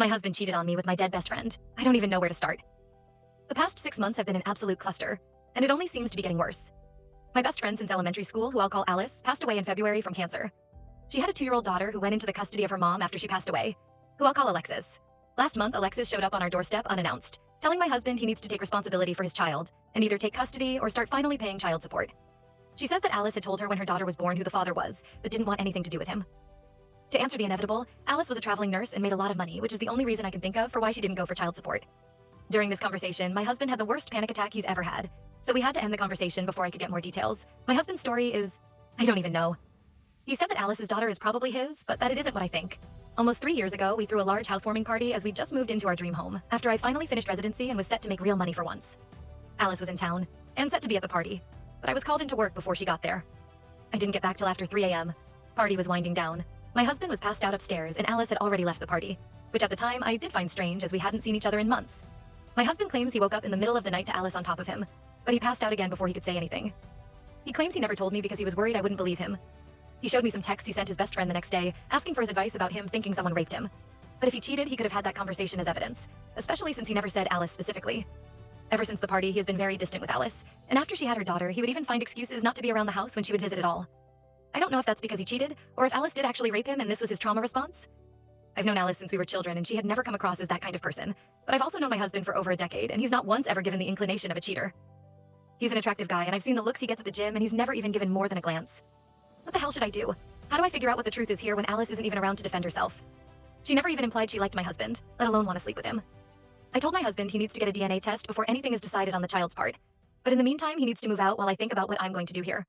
My husband cheated on me with my dead best friend. I don't even know where to start. The past 6 months have been an absolute cluster, and it only seems to be getting worse. My best friend since elementary school, who I'll call Alice, passed away in February from cancer. She had a 2-year-old daughter who went into the custody of her mom after she passed away, who I'll call Alexis. Last month, Alexis showed up on our doorstep unannounced, telling my husband he needs to take responsibility for his child and either take custody or start finally paying child support. She says that Alice had told her when her daughter was born who the father was, but didn't want anything to do with him. To answer the inevitable, Alice was a traveling nurse and made a lot of money, which is the only reason I can think of for why she didn't go for child support. During this conversation, my husband had the worst panic attack he's ever had, so we had to end the conversation before I could get more details. My husband's story is... I don't even know. He said that Alice's daughter is probably his, but that it isn't what I think. Almost 3 years ago, we threw a large housewarming party as we just moved into our dream home, after I finally finished residency and was set to make real money for once. Alice was in town, and set to be at the party, but I was called into work before she got there. I didn't get back till after 3 a.m. Party was winding down. My husband was passed out upstairs, and Alice had already left the party, which at the time I did find strange as we hadn't seen each other in months. My husband claims he woke up in the middle of the night to Alice on top of him, but he passed out again before he could say anything. He claims he never told me because he was worried I wouldn't believe him. He showed me some texts he sent his best friend the next day, asking for his advice about him thinking someone raped him. But if he cheated, he could have had that conversation as evidence, especially since he never said Alice specifically. Ever since the party, he has been very distant with Alice, and after she had her daughter, he would even find excuses not to be around the house when she would visit at all. I don't know if that's because he cheated, or if Alice did actually rape him and this was his trauma response. I've known Alice since we were children, and she had never come across as that kind of person, but I've also known my husband for over a decade, and he's not once ever given the inclination of a cheater. He's an attractive guy, and I've seen the looks he gets at the gym, and he's never even given more than a glance. What the hell should I do? How do I figure out what the truth is here when Alice isn't even around to defend herself? She never even implied she liked my husband, let alone want to sleep with him. I told my husband he needs to get a DNA test before anything is decided on the child's part, but in the meantime, he needs to move out while I think about what I'm going to do here.